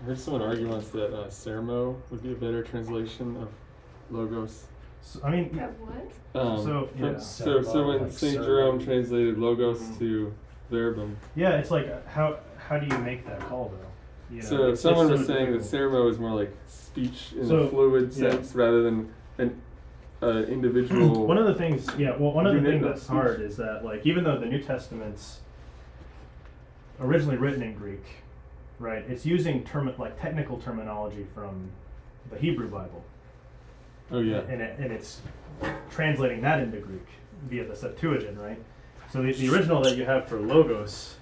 I heard someone argue once that sermo would be a better translation of logos. So, I mean, Of what? So, yeah. So when Like Saint sermon. Jerome translated logos to verbum, yeah, it's like how do you make that call though? You know, so it's someone so was saying that difficult. sermo is more like speech in So, a fluid yeah. sense rather than an individual. One of the things, one of the unit things of that's speech. hard is that, like, even though the New Testament's originally written in Greek, right, it's using technical terminology from the Hebrew Bible, Oh yeah. and it's translating that into Greek via the Septuagint, right? So the original that you have for logos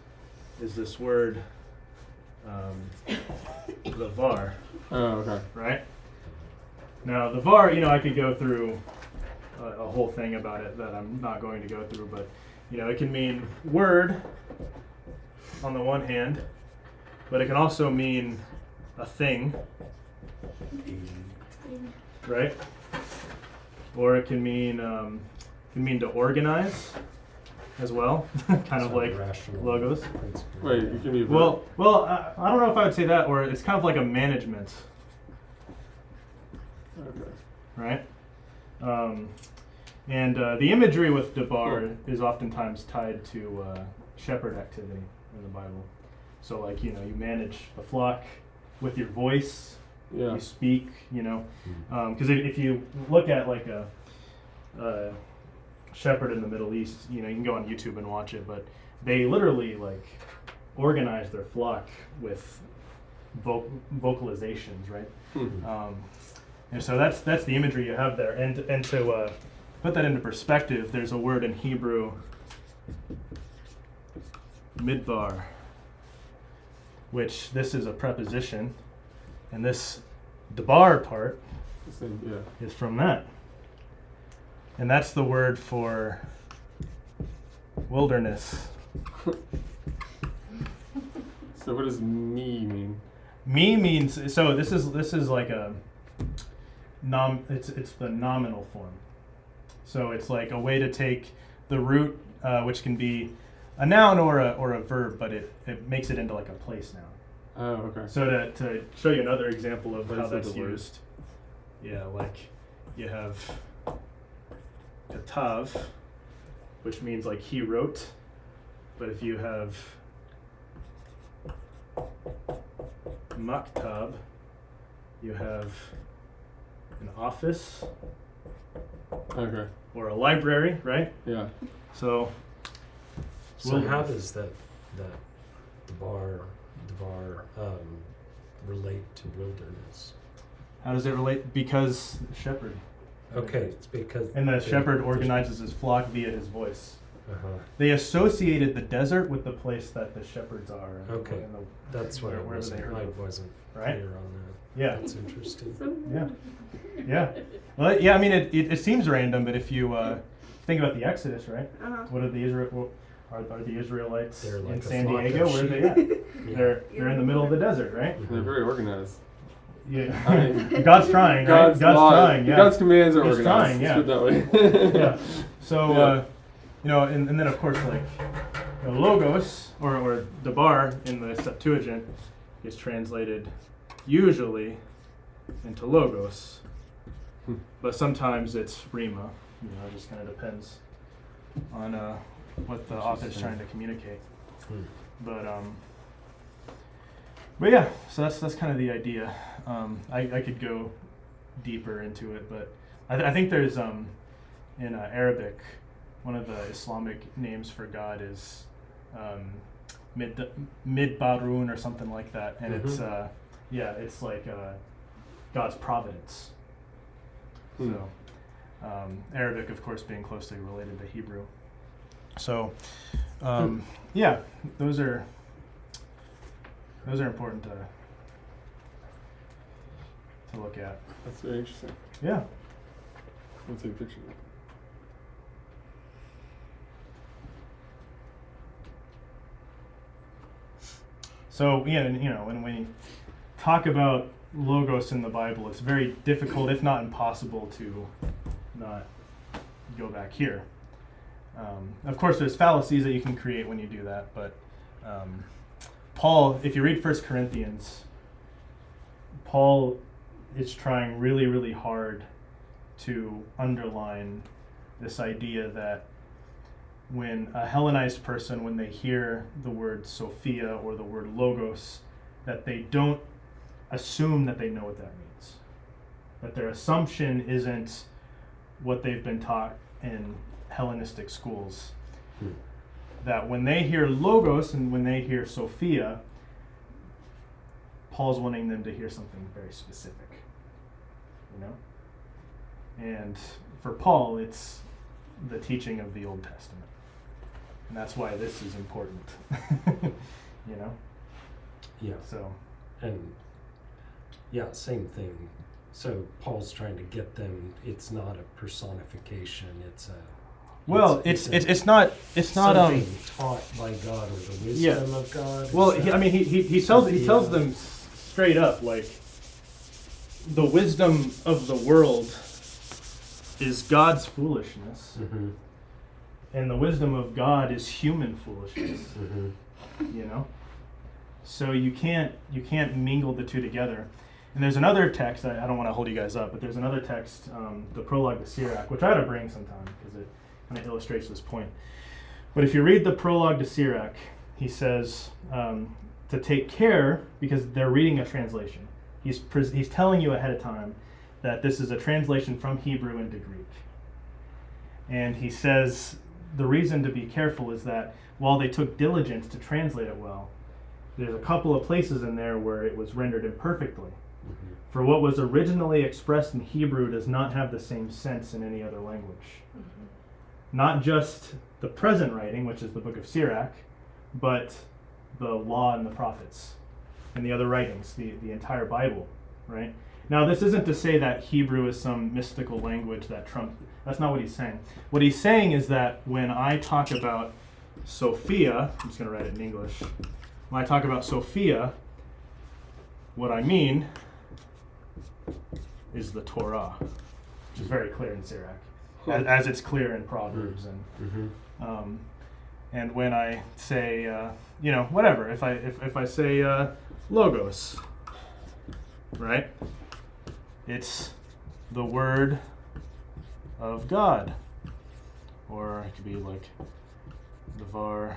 is this word, the var, Oh okay. right? Now the var, I could go through a whole thing about it that I'm not going to go through, but it can mean word on the one hand, but it can also mean a thing, right? Or it can mean to organize as well, kind of like rational logos. principle. Wait, it can be a verb. Well, I don't know if I would say that, or it's kind of like a management, Okay. right? And the imagery with debar is oftentimes tied to shepherd activity in the Bible. So, like, you manage the flock with your voice, Yeah. you speak, because if you look at like a shepherd in the Middle East, you can go on YouTube and watch it, but they literally like organize their flock with vocalizations, right? Hmm. And so that's the imagery you have there. And to put that into perspective, there's a word in Hebrew, midbar, which this is a preposition, and this debar part Same, yeah. is from that. And that's the word for wilderness. So what does me mean? Me means, so this is like a it's the nominal form. So it's like a way to take the root, which can be a noun or a verb, but it makes it into like a place noun. Oh okay. So to show you another example of What how is the that's word? used, like you have katav, which means like he wrote, but if you have maktab, you have an office Okay. or a library, right? Yeah. So So how wilderness. does that devar relate to wilderness? How does it relate? Because shepherd. Okay, it's because And the shepherd organizes his flock via his voice. Uh-huh. They associated the desert with the place that the shepherds are. and Okay. and That's what where they I live. wasn't Right? clear on that. Yeah. That's interesting. Yeah. Yeah. Well, yeah. I mean, it seems random, but if you think about the Exodus, right? Uh-huh. What are are the Israelites They're like in a San flock Diego? of Where are they sheep. at? Yeah. They're in the middle of the desert, right? They're very organized. Yeah. I mean, God's trying. Right? God's law- trying. Yeah. God's commands are He's organized. trying, yeah. Let's put it that way. Yeah. So, Yeah. and then of course, like, logos or debar in the Septuagint is translated usually into logos, but sometimes it's rima. It just kind of depends on what the author is trying to communicate. Hmm. But yeah, so that's kind of the idea. I could go deeper into it, but I think there's in Arabic, one of the Islamic names for God is Midbarun or something like that, and it's it's like God's providence. Hmm. So Arabic, of course, being closely related to Hebrew. So yeah, those are important to look at. That's very interesting. Yeah. Let's take a picture of it. So yeah, when we talk about logos in the Bible, it's very difficult, if not impossible, to not go back here. Of course, there's fallacies that you can create when you do that, but Paul, if you read 1 Corinthians, Paul is trying really, really hard to underline this idea that when a Hellenized person, when they hear the word Sophia or the word logos, that they don't assume that they know what that means. That their assumption isn't what they've been taught in Hellenistic schools. That when they hear logos and when they hear Sophia, Paul's wanting them to hear something very specific, you know? And for Paul, it's the teaching of the Old Testament. And that's why this is important, you know? Yeah. So, And yeah, same thing. So Paul's trying to get them. It's not a personification. It's a. well, it's not something taught by God or the wisdom of God. Well, he tells them straight up, like, the wisdom of the world is God's foolishness, Mm-hmm. and the wisdom of God is human foolishness. Mm-hmm. You know, so you can't mingle the two together. And there's another text. I don't want to hold you guys up, but there's another text, the prologue to Sirach, which I ought to bring sometime because it kind of illustrates this point. But if you read the prologue to Sirach, he says to take care because they're reading a translation. He's telling you ahead of time that this is a translation from Hebrew into Greek. And he says the reason to be careful is that while they took diligence to translate it well, there's a couple of places in there where it was rendered imperfectly. Mm-hmm. For what was originally expressed in Hebrew does not have the same sense in any other language. Not just the present writing, which is the book of Sirach, but the law and the prophets and the other writings, the entire Bible, right? Now, this isn't to say that Hebrew is some mystical language that that's not what he's saying. What he's saying is that when I talk about Sophia, I'm just going to write it in English. When I talk about Sophia, what I mean is the Torah, which is very clear in Sirach, as it's clear in Proverbs. And when I say, whatever, if I say logos, right? It's the word of God, or it could be like Devar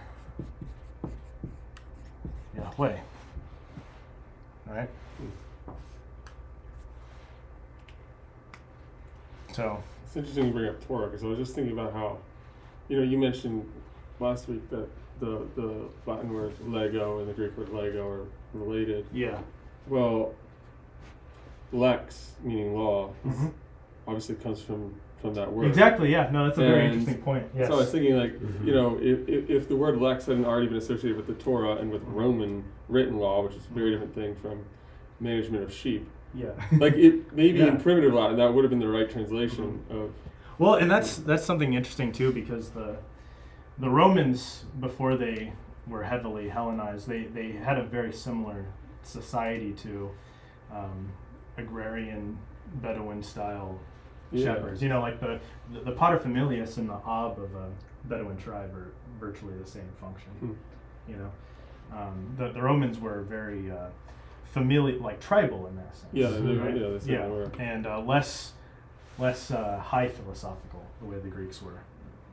Yahweh, right? So It's interesting you bring up Torah because I was just thinking about how, you mentioned last week that the Latin word Lego and the Greek word Lego are related. yeah, Well, lex, meaning law, Mhm. obviously comes from that word. exactly. Yeah, no, that's a very And interesting point. Yes. So I was thinking, like, Mhm. if the word lex hadn't already been associated with the Torah and with Roman written law, which is a very different thing from management of sheep, yeah. like it maybe Yeah. in primitive Latin that would have been the right translation of. Well, and that's something interesting too, because the Romans, before they were heavily Hellenized, they had a very similar society to agrarian Bedouin style shepherds. Like the paterfamilias and the ab of a Bedouin tribe are virtually the same function. The Romans were very familiar, like tribal in that sense. Yeah, right? they certainly were. And less high philosophical the way the Greeks were,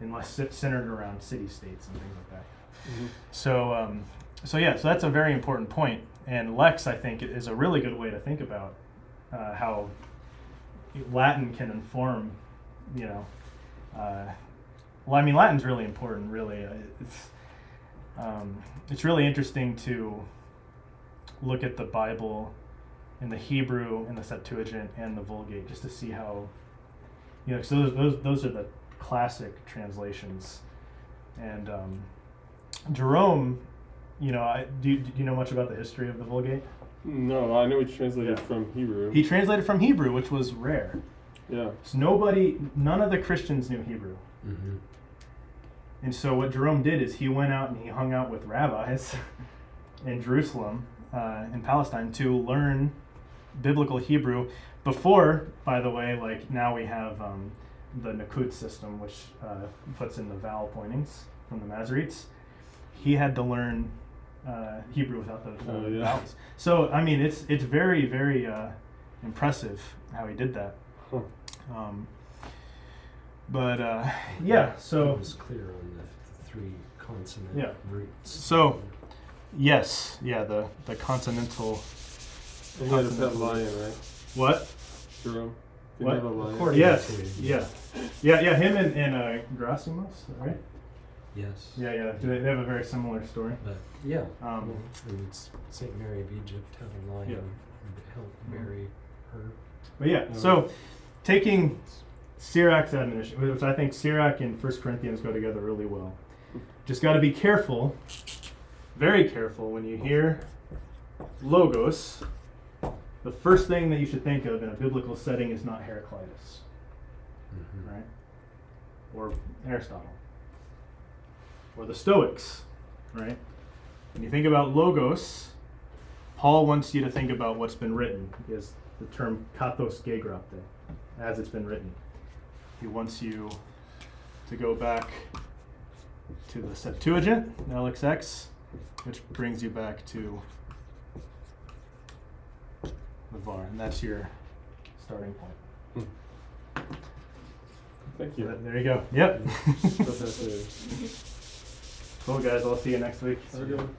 and less centered around city-states and things like that. Mhm. So that's a very important point. And lex, I think, is a really good way to think about how Latin can inform, Latin's really important, really. It's really interesting to look at the Bible in the Hebrew, in the Septuagint, and the Vulgate, just to see how, so those are the classic translations. And Jerome, do you know much about the history of the Vulgate? No, I know he translated Yeah. from Hebrew. He translated from Hebrew, which was rare. Yeah. So none of the Christians knew Hebrew. Mm-hmm. And so what Jerome did is he went out and he hung out with rabbis in Jerusalem, in Palestine, to learn biblical Hebrew before, by the way, like now we have the Nakut system, which puts in the vowel pointings from the Masoretes. He had to learn Hebrew without the Oh, yeah. vowels. So I mean, it's very very impressive how he did that. Huh. Yeah. So It was clear on the three consonant Yeah. roots. So, yes, yeah, the consonantal. And he had a pet lion, right? What? Jerome? Did What? he have a lion? According Yes. to- Yeah. Him and Gerasimos, right? Yes. Yeah. They have a very similar story. But yeah, Um, and Saint Mary of Egypt had a lion Yeah. who helped bury her. But yeah, so taking Sirach's admonition, which I think Sirach and 1 Corinthians go together really well. Just got to be careful, very careful, when you hear logos. The first thing that you should think of in a biblical setting is not Heraclitus, Mm-hmm. right? Or Aristotle. Or the Stoics, right? When you think about logos, Paul wants you to think about what's been written, is the term kathos gegrapte, as it's been written. He wants you to go back to the Septuagint, LXX, which brings you back to the VAR, and that's your starting point. Thank you. There you go. Yep. That's fascinating. Cool, guys. I'll see you next week. Have a good one.